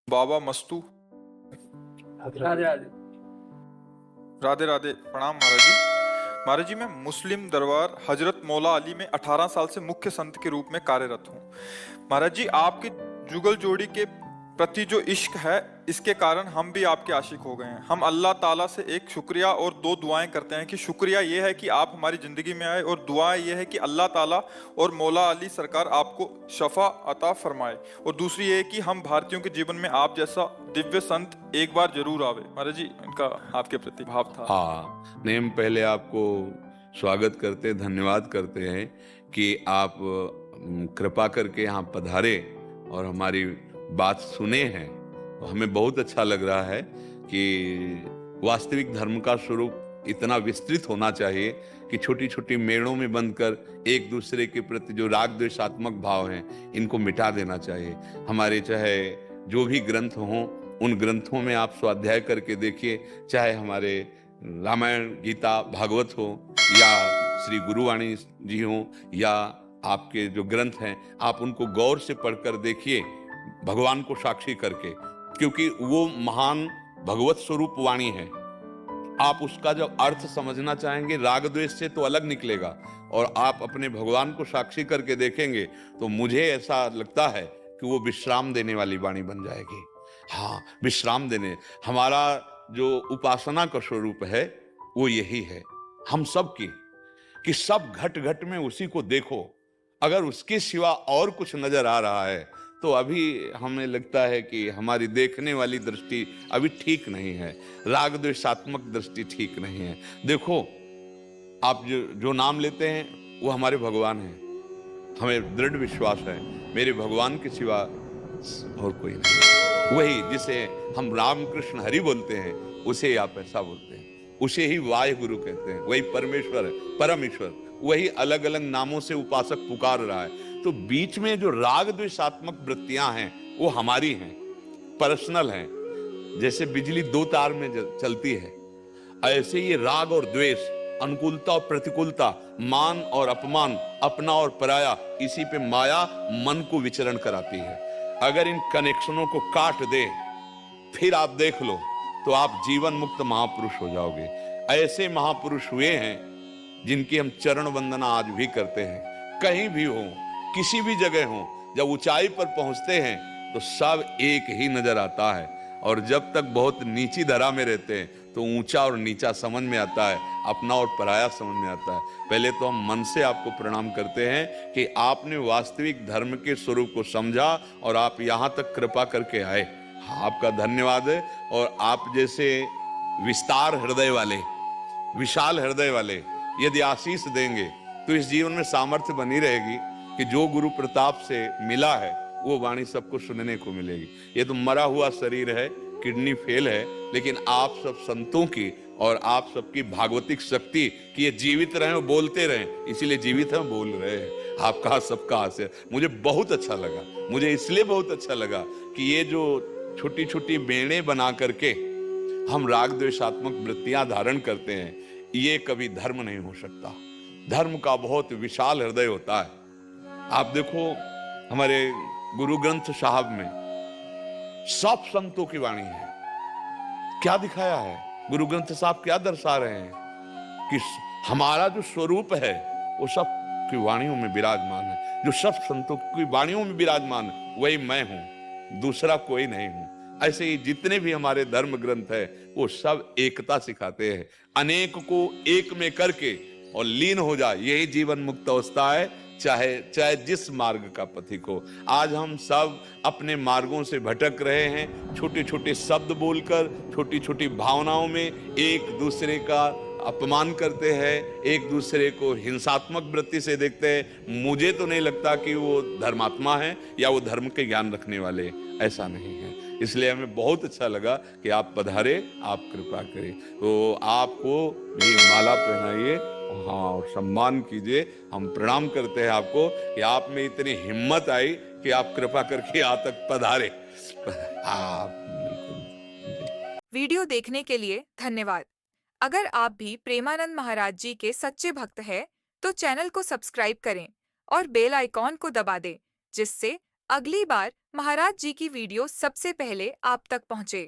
बाबा मस्तू। राधे राधे। राधे राधे। प्रणाम महाराज जी। महाराज जी, मैं मुस्लिम दरबार हजरत मौला अली में 18 साल से मुख्य संत के रूप में कार्यरत हूँ। महाराज जी, आपकी जुगल जोड़ी के प्रति जो इश्क है, इसके कारण हम भी आपके आशिक हो गए हैं। हम अल्लाह ताला से एक शुक्रिया और दो दुआएं करते हैं कि शुक्रिया ये है कि आप हमारी ज़िंदगी में आए, और दुआ ये है कि अल्लाह ताला और मौला अली सरकार आपको शफा अता फरमाए। और दूसरी ये है कि हम भारतीयों के जीवन में आप जैसा दिव्य संत एक बार जरूर आवे। महाराज जी, इनका आपके प्रति भाव था। हाँ, नेम पहले आपको स्वागत करते, धन्यवाद करते हैं कि आप कृपा करके यहाँ पधारे और हमारी बात सुने हैं। तो हमें बहुत अच्छा लग रहा है कि वास्तविक धर्म का स्वरूप इतना विस्तृत होना चाहिए कि छोटी छोटी मेड़ों में बंधकर एक दूसरे के प्रति जो राग द्वेषात्मक भाव हैं, इनको मिटा देना चाहिए। हमारे चाहे जो भी ग्रंथ हों, उन ग्रंथों में आप स्वाध्याय करके देखिए, चाहे हमारे रामायण, गीता, भागवत हो, या श्री गुरुवाणी जी हो, या आपके जो ग्रंथ हैं, आप उनको गौर से पढ़कर देखिए, भगवान को साक्षी करके, क्योंकि वो महान भगवत स्वरूप वाणी है। आप उसका जब अर्थ समझना चाहेंगे, राग द्वेष से तो अलग निकलेगा, और आप अपने भगवान को साक्षी करके देखेंगे तो मुझे ऐसा लगता है कि वो विश्राम देने वाली वाणी बन जाएगी। हाँ, विश्राम देने, हमारा जो उपासना का स्वरूप है वो यही है हम सब की, कि सब घट घट में उसी को देखो। अगर उसके सिवा और कुछ नजर आ रहा है तो अभी हमें लगता है कि हमारी देखने वाली दृष्टि अभी ठीक नहीं है, राग द्वेषात्मक दृष्टि ठीक नहीं है। देखो, आप जो नाम लेते हैं वो हमारे भगवान हैं। हमें दृढ़ विश्वास है मेरे भगवान के सिवा और कोई नहीं। वही जिसे हम राम कृष्ण हरि बोलते हैं, उसे आप ऐसा बोलते हैं, उसे ही वाहे गुरु कहते हैं। वही परमेश्वर है, परम ईश्वर, वही अलग अलग नामों से उपासक पुकार रहा है। तो बीच में जो राग द्वेषात्मक वृत्तियां हैं वो हमारी हैं, पर्सनल हैं। जैसे बिजली दो तार में चलती है, ऐसे ये राग और द्वेष, अनुकूलता और प्रतिकूलता, मान और अपमान, अपना और पराया, इसी पे माया मन को विचरण कराती है। अगर इन कनेक्शनों को काट दे, फिर आप देख लो तो आप जीवन मुक्त महापुरुष हो जाओगे। ऐसे महापुरुष हुए हैं जिनकी हम चरण वंदना आज भी करते हैं। कहीं भी हो, किसी भी जगह हो, जब ऊंचाई पर पहुंचते हैं तो सब एक ही नजर आता है, और जब तक बहुत नीची धरा में रहते हैं तो ऊंचा और नीचा समझ में आता है, अपना और पराया समझ में आता है। पहले तो हम मन से आपको प्रणाम करते हैं कि आपने वास्तविक धर्म के स्वरूप को समझा और आप यहाँ तक कृपा करके आए। आपका धन्यवाद है। और आप जैसे विस्तार हृदय वाले, विशाल हृदय वाले यदि आशीष देंगे तो इस जीवन में सामर्थ्य बनी रहेगी कि जो गुरु प्रताप से मिला है वो वाणी सबको सुनने को मिलेगी। ये तो मरा हुआ शरीर है, किडनी फेल है, लेकिन आप सब संतों की और आप सबकी भागवतिक शक्ति कि ये जीवित रहे, बोलते रहे, इसीलिए जीवित है, बोल रहे हैं। आपका सबका आशीर्वाद मुझे बहुत अच्छा लगा। मुझे इसलिए बहुत अच्छा लगा कि ये जो छोटी छोटी बेड़े बना करके हम राग द्वेषात्मक वृत्तियां धारण करते हैं, ये कभी धर्म नहीं हो सकता। धर्म का बहुत विशाल हृदय होता है। आप देखो, हमारे गुरु ग्रंथ साहब में सब संतों की वाणी है। क्या दिखाया है गुरु ग्रंथ साहब, क्या दर्शा रहे हैं कि हमारा जो स्वरूप है वो सब की वाणियों में विराजमान है। जो सब संतों की वाणियों में विराजमान है वही मैं हूं, दूसरा कोई नहीं हूं। ऐसे ही जितने भी हमारे धर्म ग्रंथ है वो सब एकता सिखाते हैं। अनेक को एक में करके और लीन हो जाए, यही जीवन मुक्त अवस्था है, चाहे जिस मार्ग का पथिक हो। आज हम सब अपने मार्गों से भटक रहे हैं, छोटे छोटे शब्द बोलकर, छोटी छोटी भावनाओं में एक दूसरे का अपमान करते हैं, एक दूसरे को हिंसात्मक वृत्ति से देखते हैं। मुझे तो नहीं लगता कि वो धर्मात्मा है या वो धर्म के ज्ञान रखने वाले, ऐसा नहीं है। इसलिए हमें बहुत अच्छा लगा कि आप पधारे, आप कृपा करें। तो आपको ये माला पहनाइए, हाँ, और सम्मान कीजिए। हम प्रणाम करते हैं आपको कि आप में इतनी हिम्मत आई कि आप कृपा करके यहाँ तक पधारे। वीडियो देखने के लिए धन्यवाद। अगर आप भी प्रेमानंद महाराज जी के सच्चे भक्त हैं, तो चैनल को सब्सक्राइब करें और बेल आइकॉन को दबा दें, जिससे अगली बार महाराज जी की वीडियो सबसे पहले आप तक पहुंचे।